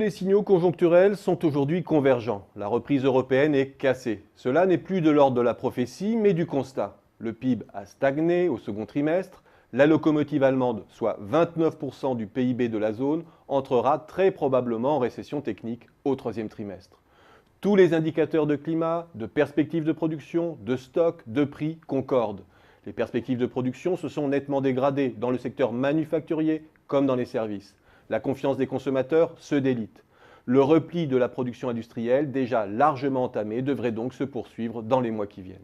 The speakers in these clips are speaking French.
les signaux conjoncturels sont aujourd'hui convergents. La reprise européenne est cassée. Cela n'est plus de l'ordre de la prophétie, mais du constat. Le PIB a stagné au second trimestre. La locomotive allemande, soit 29% du PIB de la zone, entrera très probablement en récession technique au troisième trimestre. Tous les indicateurs de climat, de perspectives de production, de stock, de prix concordent. Les perspectives de production se sont nettement dégradées dans le secteur manufacturier comme dans les services. La confiance des consommateurs se délite. Le repli de la production industrielle, déjà largement entamé, devrait donc se poursuivre dans les mois qui viennent.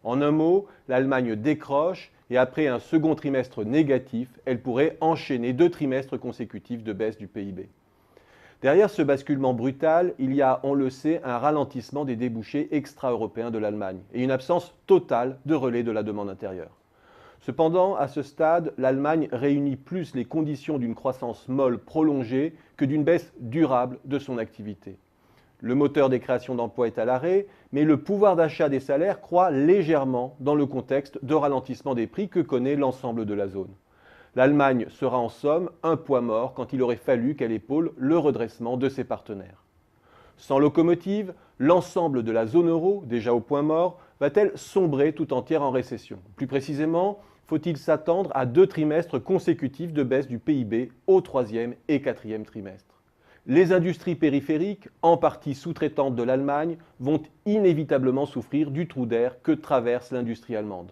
En un mot, l'Allemagne décroche et après un second trimestre négatif, elle pourrait enchaîner 2 trimestres consécutifs de baisse du PIB. Derrière ce basculement brutal, il y a, on le sait, un ralentissement des débouchés extra-européens de l'Allemagne et une absence totale de relais de la demande intérieure. Cependant, à ce stade, l'Allemagne réunit plus les conditions d'une croissance molle prolongée que d'une baisse durable de son activité. Le moteur des créations d'emplois est à l'arrêt, mais le pouvoir d'achat des salaires croît légèrement dans le contexte de ralentissement des prix que connaît l'ensemble de la zone. L'Allemagne sera en somme un poids mort quand il aurait fallu qu'elle épaule le redressement de ses partenaires. Sans locomotive, l'ensemble de la zone euro, déjà au point mort, va-t-elle sombrer tout entière en récession? Plus précisément, faut-il s'attendre à 2 trimestres consécutifs de baisse du PIB au troisième et quatrième trimestre? Les industries périphériques, en partie sous-traitantes de l'Allemagne, vont inévitablement souffrir du trou d'air que traverse l'industrie allemande.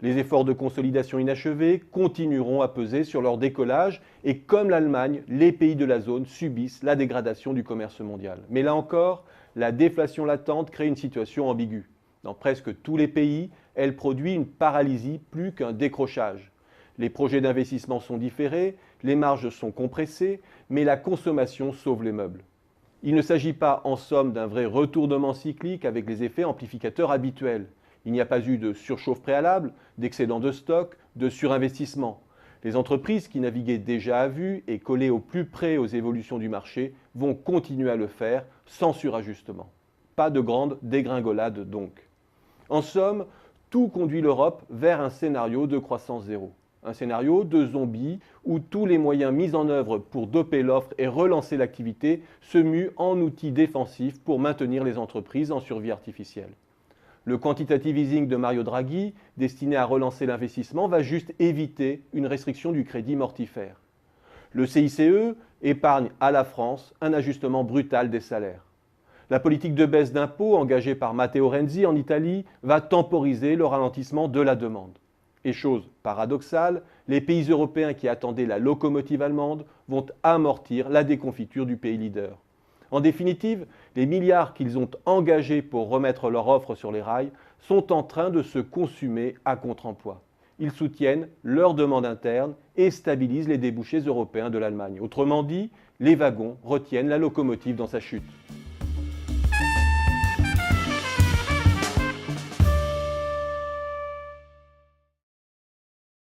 Les efforts de consolidation inachevés continueront à peser sur leur décollage et comme l'Allemagne, les pays de la zone subissent la dégradation du commerce mondial. Mais là encore, la déflation latente crée une situation ambiguë. Dans presque tous les pays, elle produit une paralysie plus qu'un décrochage. Les projets d'investissement sont différés, les marges sont compressées, mais la consommation sauve les meubles. Il ne s'agit pas en somme d'un vrai retournement cyclique avec les effets amplificateurs habituels. Il n'y a pas eu de surchauffe préalable, d'excédent de stock, de surinvestissement. Les entreprises qui naviguaient déjà à vue et collées au plus près aux évolutions du marché vont continuer à le faire sans surajustement. Pas de grande dégringolade donc. En somme, tout conduit l'Europe vers un scénario de croissance zéro. Un scénario de zombie où tous les moyens mis en œuvre pour doper l'offre et relancer l'activité se muent en outils défensifs pour maintenir les entreprises en survie artificielle. Le quantitative easing de Mario Draghi, destiné à relancer l'investissement, va juste éviter une restriction du crédit mortifère. Le CICE épargne à la France un ajustement brutal des salaires. La politique de baisse d'impôts engagée par Matteo Renzi en Italie va temporiser le ralentissement de la demande. Et chose paradoxale, les pays européens qui attendaient la locomotive allemande vont amortir la déconfiture du pays leader. En définitive, les milliards qu'ils ont engagés pour remettre leur offre sur les rails sont en train de se consumer à contre-emploi. Ils soutiennent leur demande interne et stabilisent les débouchés européens de l'Allemagne. Autrement dit, les wagons retiennent la locomotive dans sa chute.